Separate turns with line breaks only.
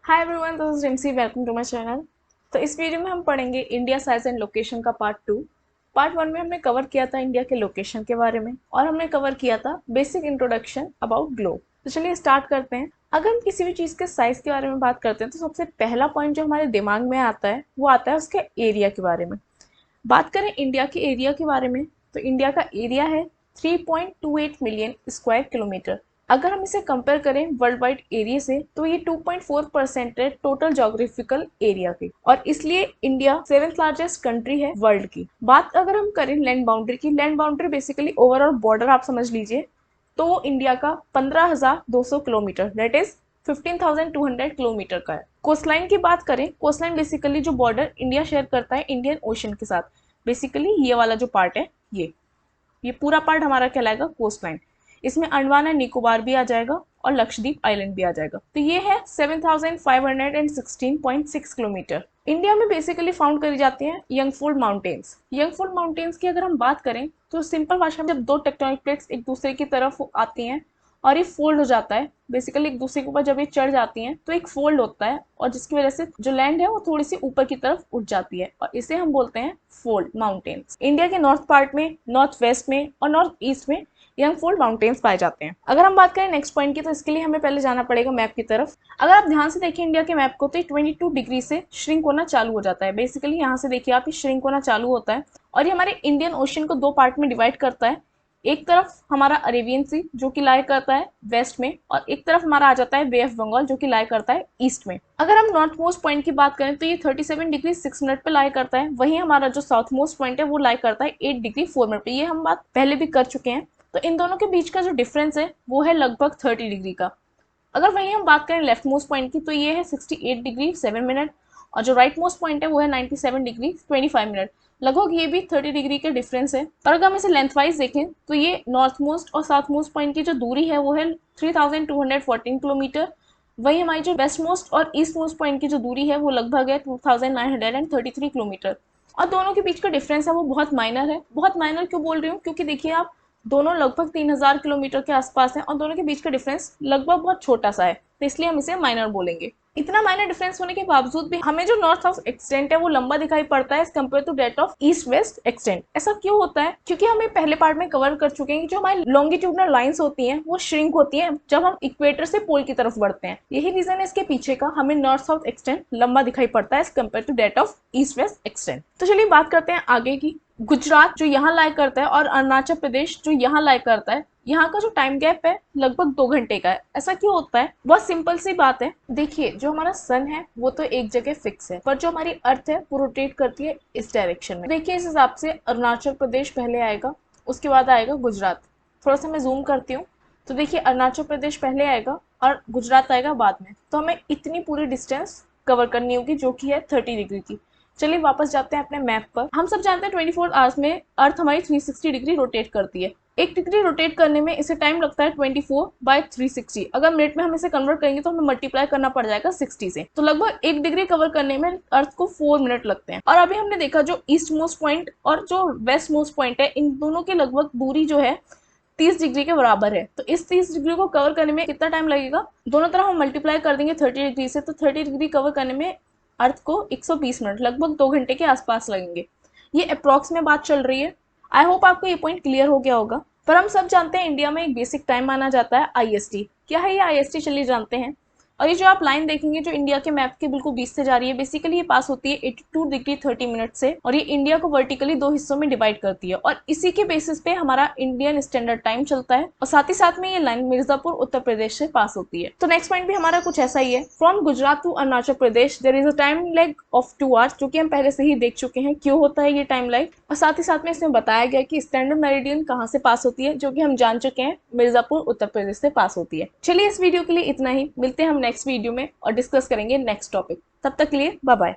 Hi everyone, this is Rimsi. Welcome to my channel. तो इस video में हम पढ़ेंगे इंडिया साइज एंड लोकेशन का पार्ट 2। पार्ट 1 में हमने कवर किया था इंडिया के लोकेशन के बारे में और हमने कवर किया था बेसिक इंट्रोडक्शन अबाउट ग्लोब। तो चलिए स्टार्ट करते हैं। अगर हम किसी भी चीज़ के साइज के बारे में बात करते हैं तो सबसे पहला पॉइंट जो हमारे दिमाग में आता है वो आता है उसके एरिया के बारे में। बात करें इंडिया के एरिया के बारे में तो इंडिया का एरिया है 3.28 मिलियन स्क्वायर किलोमीटर। अगर हम इसे कंपेयर करें वर्ल्ड वाइड एरिया से तो ये 2.4% है टोटल जोग्राफिकल एरिया की, और इसलिए इंडिया 7th लार्जेस्ट कंट्री है वर्ल्ड की। बात अगर हम करें लैंड बाउंड्री की, land boundary basically overall border आप समझ लीजिए, तो इंडिया का 15,200 किलोमीटर दैट इज 15,200 किलोमीटर का है। कोस्टलाइन की बात करें, कोस्टलाइन बेसिकली जो बॉर्डर इंडिया शेयर करता है इंडियन ओशन के साथ, बेसिकली ये वाला जो पार्ट है ये पूरा पार्ट हमारा कहलाएगा कोस्ट लाइन। इसमें अंडमान एंड निकोबार भी आ जाएगा और लक्षद्वीप आइलैंड भी आ जाएगा। तो ये है 7,516.6 किलोमीटर। इंडिया में बेसिकली फाउंड करी जाती हैं यंगफोल्ड माउंटेन्स। यंगफोल्ड माउंटेन्स की अगर हम बात करें तो सिंपल भाषा में जब दो टेक्टोनिक प्लेट्स एक दूसरे की तरफ आती हैं और ये फोल्ड हो जाता है, बेसिकली एक दूसरे के ऊपर जब ये चढ़ जाती हैं तो एक फोल्ड होता है और जिसकी वजह से जो लैंड है वो थोड़ी सी ऊपर की तरफ उठ जाती है और इसे हम बोलते हैं फोल्ड माउंटेन्स। इंडिया के नॉर्थ पार्ट में, नॉर्थ वेस्ट में और नॉर्थ ईस्ट में यंगफोल्ड माउंटेन्स पाए जाते हैं। अगर हम बात करें नेक्स्ट पॉइंट की तो इसके लिए हमें पहले जाना पड़ेगा मैप की तरफ। अगर आप ध्यान से देखिए इंडिया के मैप को तो 22 डिग्री से श्रिंक होना चालू हो जाता है। बेसिकली यहाँ से देखिए आप, श्रिंक होना चालू होता है और ये हमारे इंडियन ओशन को दो पार्ट में डिवाइड करता है। एक तरफ हमारा अरेबियन सी जो कि लाई करता है वेस्ट में, और एक तरफ हमारा आ जाता है बे ऑफ बंगाल जो कि लाई करता है ईस्ट में। अगर हम नॉर्थ मोस्ट पॉइंट की बात करें तो ये 37 डिग्री 6 मिनट पे लाई करता है। वहीं हमारा जो साउथ मोस्ट पॉइंट है वो लाई करता है 8 डिग्री 4 मिनट पे। ये हम बात पहले भी कर चुके हैं। तो इन दोनों के बीच का जो डिफरेंस है वो है लगभग 30 डिग्री का। अगर वहीं हम बात करें लेफ्ट मोस्ट पॉइंट की तो ये है 68 डिग्री 7 मिनट, और जो राइट मोस्ट पॉइंट है वो है 97 डिग्री 25 मिनट। लगभग ये भी 30 डिग्री के डिफरेंस है। और अगर हम इसे लेंथ वाइज देखें तो ये नॉर्थ मोस्ट और साउथ मोस्ट पॉइंट की जो दूरी है वो है 3214 किलोमीटर। वहीं हमारी जो वेस्ट मोस्ट और ईस्ट मोस्ट पॉइंट की जो दूरी है वो लगभग है 2933 किलोमीटर। और दोनों के बीच का डिफरेंस है वो बहुत माइनर है। बहुत माइनर क्यों बोल रही हूँ, क्योंकि देखिए आप, दोनों लगभग 3000 किलोमीटर के आसपास हैं और दोनों के बीच का डिफरेंस लगभग बहुत छोटा सा है, तो इसलिए हम इसे माइनर बोलेंगे। इतना माइनर डिफरेंस होने के बावजूद भी हमें जो नॉर्थ साउथ एक्सटेंट है वो लंबा दिखाई पड़ता है as compare to that of east west extent. ऐसा क्यों होता है? क्योंकि हम पहले पार्ट में कवर कर चुके हैं कि जो हमारी लॉन्गिट्यूडनल लाइंस होती हैं वो श्रिंक होती हैं जब हम इक्वेटर से पोल की तरफ बढ़ते हैं। यही रीजन है इसके पीछे का, हमें नॉर्थ साउथ एक्सटेंट लंबा दिखाई पड़ता है as compare to that of east west extent. तो चलिए बात करते हैं आगे की। गुजरात जो यहाँ लाई करता है और अरुणाचल प्रदेश जो यहाँ लाई करता है, यहाँ का जो टाइम गैप है लगभग 2 घंटे का है। ऐसा क्यों होता है? बहुत सिंपल सी बात है। देखिए जो हमारा सन है वो तो एक जगह फिक्स है, पर जो हमारी अर्थ है वो रोटेट करती है इस डायरेक्शन में। देखिए इस हिसाब से अरुणाचल प्रदेश पहले आएगा, उसके बाद आएगा गुजरात। थोड़ा सा मैं जूम करती हूँ तो देखिए अरुणाचल प्रदेश पहले आएगा और गुजरात आएगा बाद में। तो हमें इतनी पूरी डिस्टेंस कवर करनी होगी जो कि है 30 डिग्री की। चलिए वापस जाते हैं अपने मैप पर। हम सब जानते हैं 24 आवर्स में अर्थ हमारी 360 डिग्री रोटेट करती है। 1 डिग्री रोटेट करने में इसे टाइम लगता है 24/360। अगर मिनट में हम इसे कन्वर्ट करेंगे तो हमें मल्टीप्लाई करना पड़ जाएगा 60 से। तो लगभग 1 डिग्री कवर करने में अर्थ को 4 मिनट लगते हैं। और अभी हमने देखा जो ईस्ट मोस्ट पॉइंट और जो वेस्ट मोस्ट पॉइंट है, इन दोनों की लगभग दूरी जो है 30 डिग्री के बराबर है। तो इस 30 डिग्री को कवर करने में कितना टाइम लगेगा? दोनों तरफ हम मल्टीप्लाई कर देंगे 30 डिग्री से, तो 30 डिग्री कवर करने में अर्थ को 120 मिनट, लगभग 2 घंटे के आसपास लगेंगे। ये अप्रॉक्स में बात चल रही है। आई होप आपको ये पॉइंट क्लियर हो गया होगा। पर हम सब जानते हैं इंडिया में एक बेसिक टाइम माना जाता है IST। क्या है ये IST? चलिए जानते हैं। और ये जो आप लाइन देखेंगे जो इंडिया के मैप के बिल्कुल बीच से जा रही है, बेसिकली ये पास होती है 82 डिग्री 30 मिनट से, और ये इंडिया को वर्टिकली 2 हिस्सों में डिवाइड करती है और इसी के बेसिस पे हमारा इंडियन स्टैंडर्ड टाइम चलता है। और साथ ही साथ में ये लाइन मिर्जापुर उत्तर प्रदेश से पास होती है। तो नेक्स्ट पॉइंट भी हमारा कुछ ऐसा ही है। From Gujarat to Arunachal Pradesh there is a time lag of 2 hours, जो कि हम पहले से ही देख चुके हैं क्यों होता है ये टाइम लैग। और साथ ही साथ में इसमें बताया गया कि स्टैंडर्ड मेरिडियन कहाँ से पास होती है, जो कि हम जान चुके हैं मिर्जापुर उत्तर प्रदेश से पास होती है। चलिए इस वीडियो के लिए इतना ही। मिलते हैं हम नेक्स्ट वीडियो में और डिस्कस करेंगे नेक्स्ट टॉपिक। तब तक के लिए बाय बाय।